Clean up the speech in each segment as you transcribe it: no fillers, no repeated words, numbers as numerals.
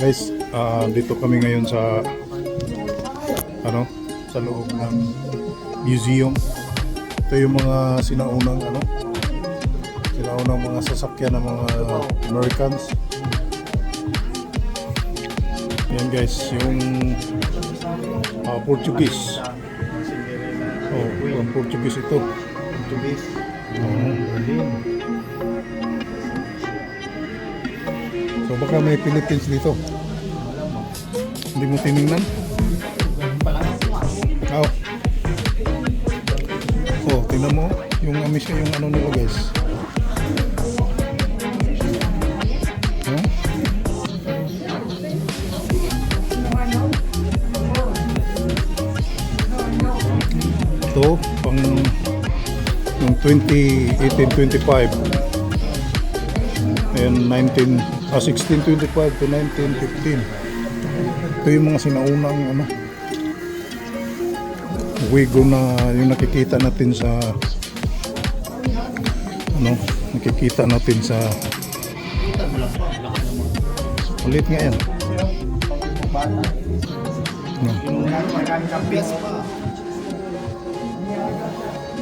Guys, dito kami ngayon sa sa loob ng museum. Ito yung mga sinaunang mga sasakyan ng mga Americans. Yan guys, yung Portuguese. Oh, from Portuguese ito. Portuguese. So baka may Philippines dito. Hindi mo tinignan? Oh. Oh, tingnan mo. Yung amis yung ano nila guys. Huh? Ito, pang yung 1825 and 1625 to 1915. Ito yung mga sinaunang Wigo na yung nakikita natin sa ulit nga yan.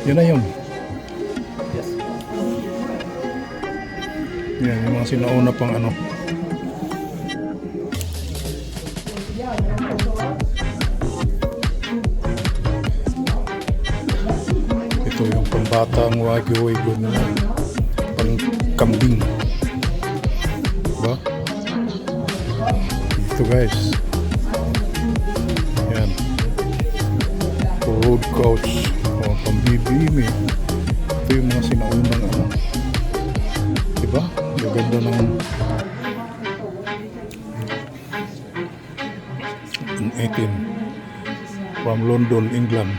Yun na yun. Yan yung mga sinauna pang ito yung pambatang wagyu na pang kambing, diba? Ito guys, yan road coach o pang BBM. Ito yung mga sinaunang diba? Yung ganda ng 18 from London, England.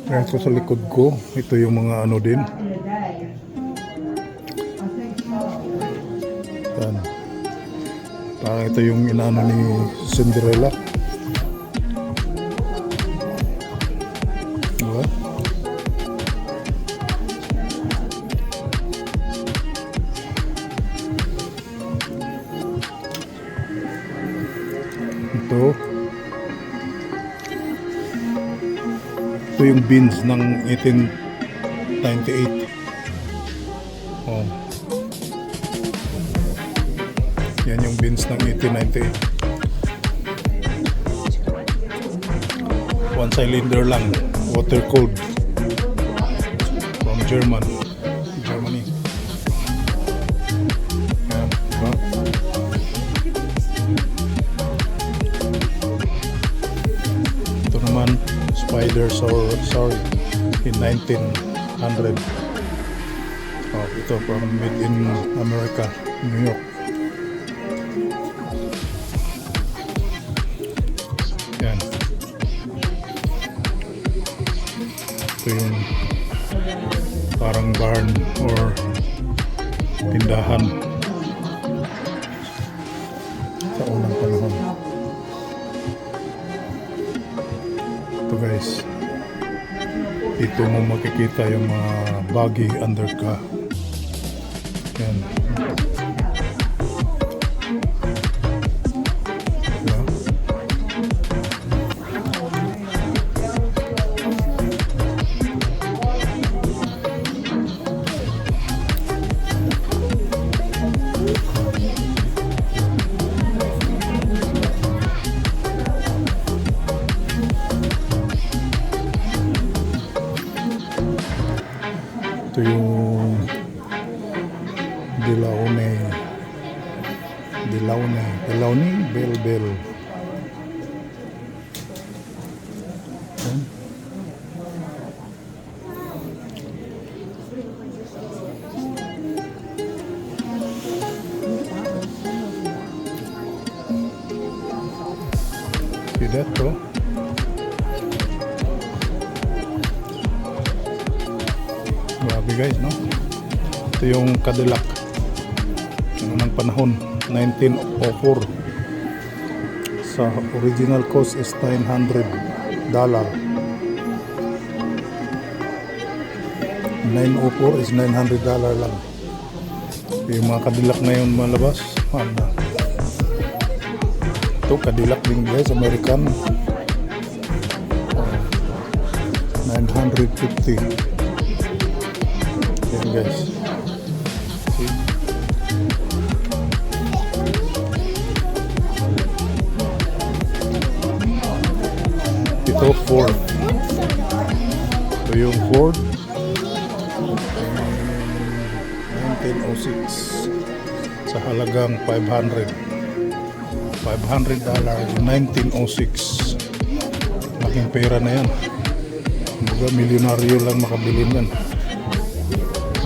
Kaya ito sa likod ko, ito yung mga din. Yan. Parang ito yung inaano ni Cinderella. Diba? Ito yung beans ng 1898. Oh. Yan yung beans ng 1898. One cylinder lang, water cooled, from Germany. Yan, diba? Ito naman Spider sorry in 1900. Oh, ito from made in America, New York. Yan. Ito yung parang barn or tindahan sa unang panahon. Ito guys, dito mo makikita yung mga buggy undercar. Yan. Diba? Ito yung Delaunay Bell. See that bro? Grabe guys, no? Ito yung Cadillac ng panahon 1904. Sa original cost is $900. 904 is $900 lang. Yung mga Cadillac na yun malabas. Ano? Ito Cadillac din guys, American. 950. Yan guys. See? Ito Ford. Ito yung Ford 1906 sa halagang $500 yung 1906. Laking pera na yan. Mga milyonaryo lang makabili yan.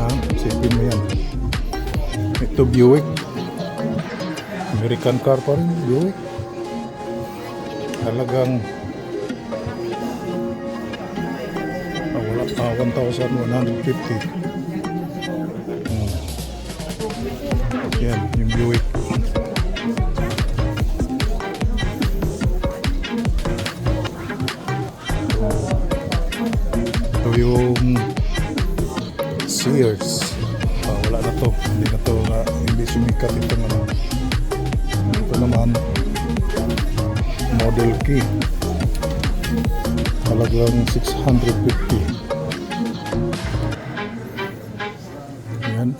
Ha? Sipin mo yan. Ito Buick. American car pa rin, Buick. Halagang 1,150. Yan, yung Buick. Ito yung Sears. Wala na to. Hindi na to. Hindi sumikat itong ano. Ito naman Model Key. Halagang 650. Ayan.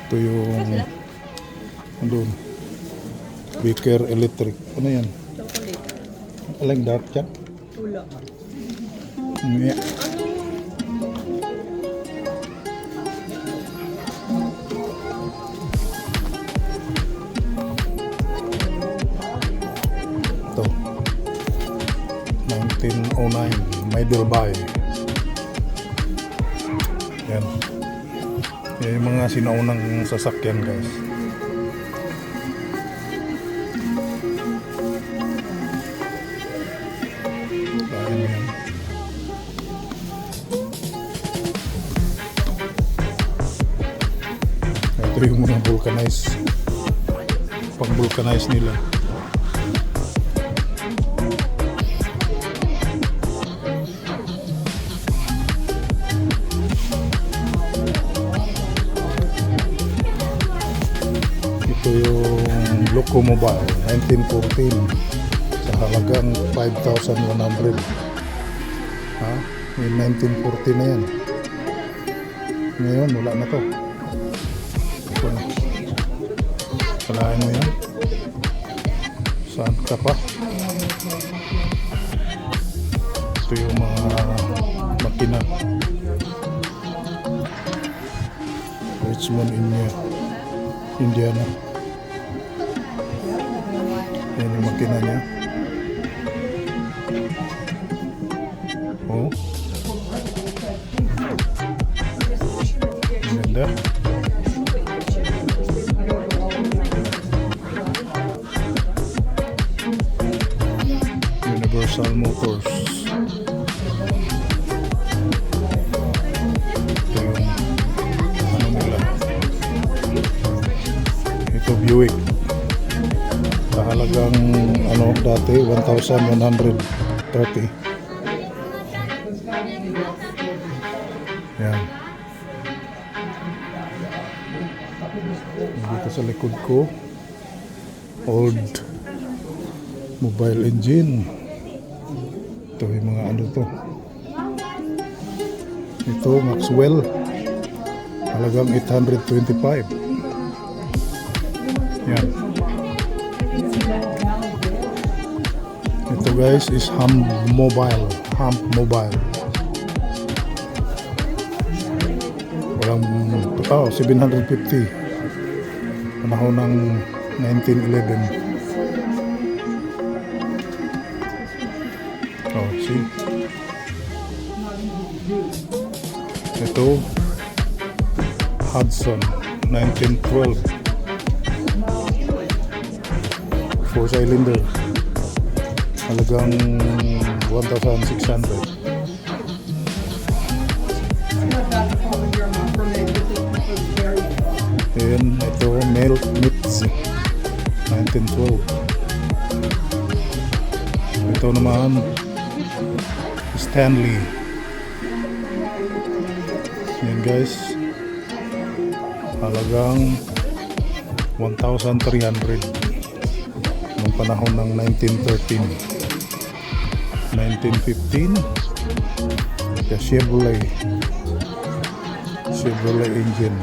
Ito yung doon. Baker Electric. Ano yan? Chocolate. Alang dark yan? Wala. Yeah. Ito 1909 Middleby. Yan. Yan yung mga sinaunang sasakyan guys. Ayan yan. Ito yung mga vulcanize. Pang vulcanize nila. Ito yung Locomobile 1914 sa halagang 5,100. Ha? Yung 1940 na yan. Ngayon wala na to. Ito na. Kalahin mo yan. Saan ka pa? Ito yung mga makina. Richmond, Indiana. Yan yung makina niya. Oh. Ganda. Universal Motors. Ito yung ano nila. Ito Buick. Sa halagang ano dati 1,130. Yan. Dito sa likod ko old mobile engine. Ito yung mga ano to. Ito Maxwell. Halagang 825. Yan. Ito guys is Hump Mobile. Walang 750. Panahon ng 1911. Oh, see? Ito Hudson 1912. 4-cylinder. Halagang 1,600. And ito Mitz 1912. Ito naman Stanley. Yan guys. Halagang 1,300 noong panahon ng 1913. 1915. The Chevrolet engine.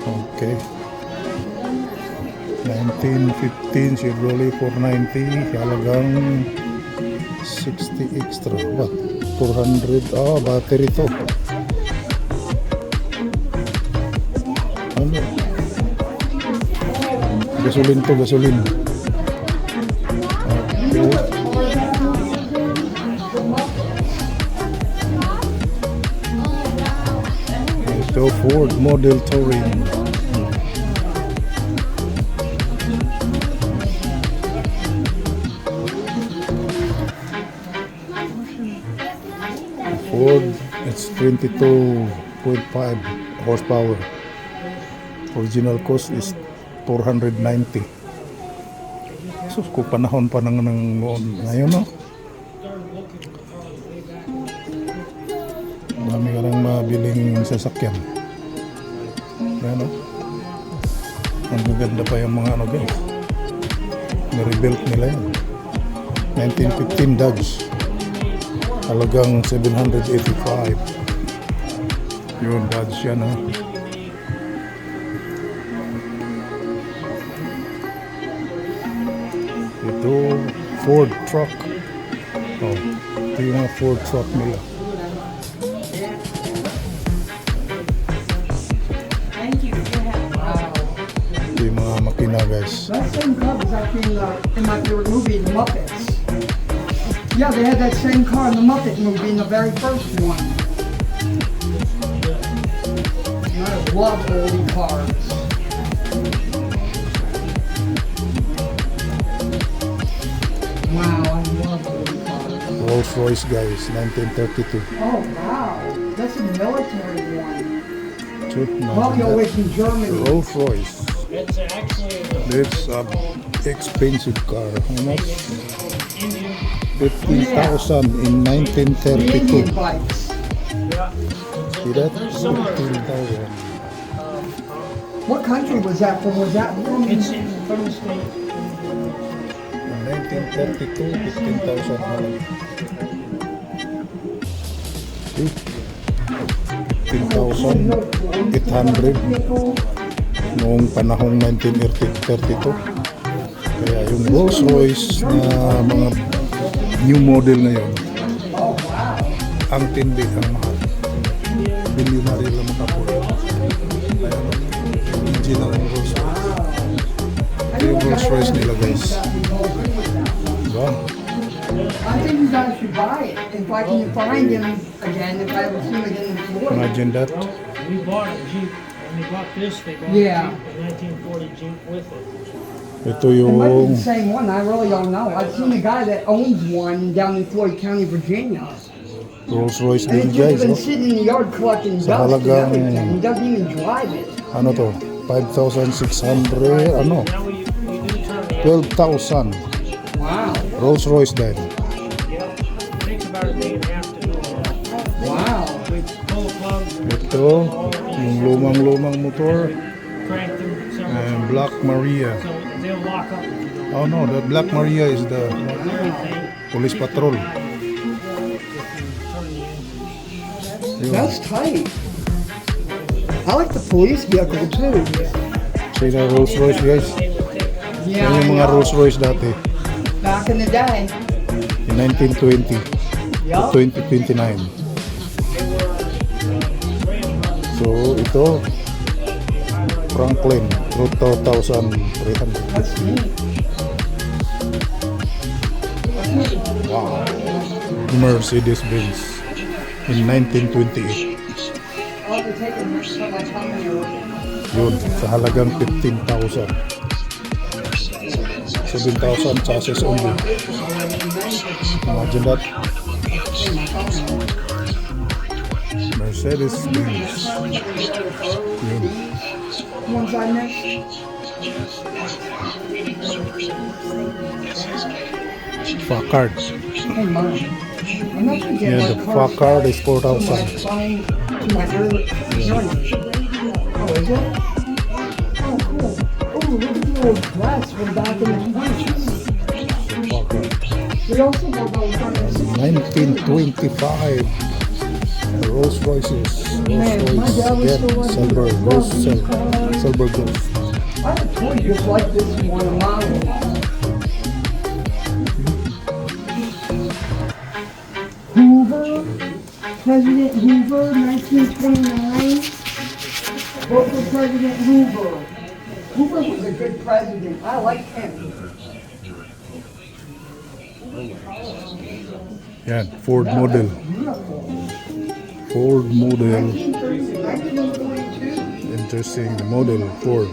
Okay. 1915 Chevrolet 490, halagang 60 extra. What? 400. Battery to. Ano? Gasolin to, gasolin. Okay. Ito Ford Model Touring. Ford, it's 22.5 horsepower. Original cost is 490. Sus, kung panahon pa ng ngayon, no? Marami ka lang mabiling sasakyan. Yan, no? Ang gaganda pa yung mga ano guys. Nirebuilt nila yan. 1915 Dodge. Halagang 785. Yun, Dodge yan, ha? Ito, Ford truck. Oh, ito yung mga Ford truck nila. Ito yung mga makina, guys. That same car was actually in my favorite movie, The Muppets. Yeah, they had that same car in the Muppet movie in the very first one. And I love oldie cars. Wow, I love oldie cars. Rolls Royce, guys, 1932. Oh, wow. That's a military one. Check Probably na. always in Germany. Rolls Royce. It's actually It's a expensive car. How much? 50,000 in The 1932. Indian bikes. See that? 15,000. What country was that from? Was that from? it's from the state. In 1932, 15,000 halang. See? 15,800 noong panahong 1932. Kaya yung Rolls Royce na mga new model na yun, ang tindi, ang mahal. Billionaire lang makapulit. Kaya yung engine ng Rolls Royce. Ito yung Rolls Royce nila guys. Diba? I think you guys should buy it. If I can find him again, if I ever see him again in Florida. Imagine that. We bought a Jeep. When they bought this, they bought Yeah. a Jeep, a 1940 Jeep with it. Ito It might be yung the same one. I really don't know. I've seen a guy that owns one down in Floyd County, Virginia. Rolls Royce And din it's just guys. been Oh. sitting in the yard collecting Sa dust and halagang- everything. He doesn't even drive it. Ano to? 5,600, ano? Now we do turn the 12,000. Wow. Rolls Royce din. Yep. It takes about a day and a half to do that. Wow. We pull plugs and Ito, yung lumang-lumang motor. crank them several And times. Black Maria. So they'll lock up if you don't Oh no, the Black Maria is the do everything. police patrol. If you turn the engine. Yun. That's tight. I like the police vehicle too. See the Rolls Royce guys? Yeah. Yan yung mga Rolls Royce dati. Back in the day. In 1920 Yup. 2029. So ito, Franklin, 2,300. That's neat. Wow. Mercedes-Benz in 1928. I'll have to take it next time I come here. Yun, sa halagang 15,000. 7,000 chassis only. Imagine that. Mercedes-Benz. Yun. Ones I missed. Packard. Hey, Mom. I'm not gonna get Yeah, my the car Packard is started 4,000. to my early journey. Oh, is it? Oh, cool. Oh, look at the old press from back in the 20s. We also got those on the 1925 Rolls Royces. Man, my dad was Again, so lucky. silver, Love rose, these cars. silver ghost. I have a toy just like this one, a model. Hoover, President Hoover, 1929. Vote for President Hoover. Hoover was a good president. I like him. Yan, Ford model. Beautiful. Ford model. 1942. Interesting, the model Ford.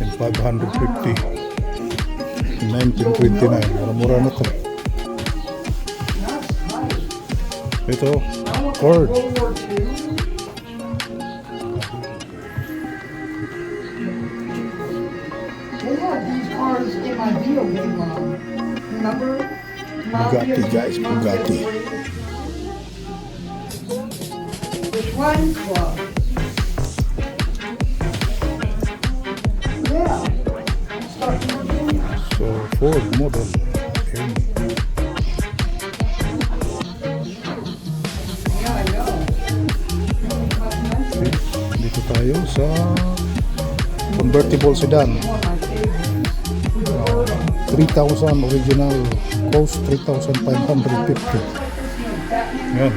In 550. In 1929. Mura-mura na to. That's tight. Ito, I want Ford. World War II. They had these cars in my video game, remember? Bugatti, guys, Bugatti. The Twine Club. Yeah. Start working. So, Ford model. Yan. Yeah, I know. Okay. Dito tayo sa convertible sedan. One of my favorites. 3,000 original cost 3,550. Yan.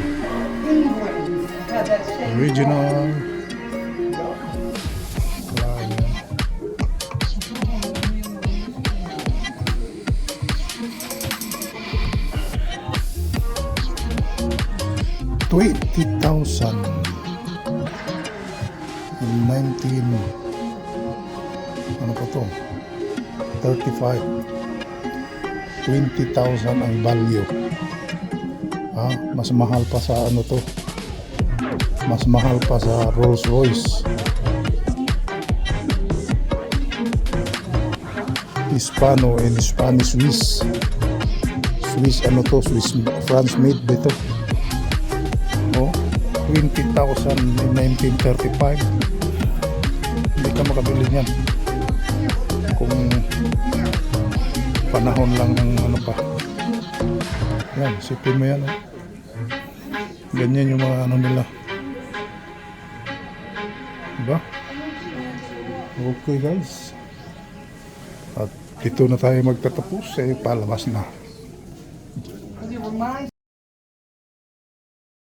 England had that same Original. Yan. 20,000 in 19 ano pa to 35 20,000 ang value mas mahal pa sa ano to mas mahal pa sa Rolls Royce Hispano and Spanish Swiss ano to Swiss France made ba ito 20,000 in 1935 hindi ka makabili niyan kung panahon lang ng ano pa yan, sipin mo yan ganyan yung mga ano nila diba okay guys at dito na tayo magtatapos palabas na Because it reminds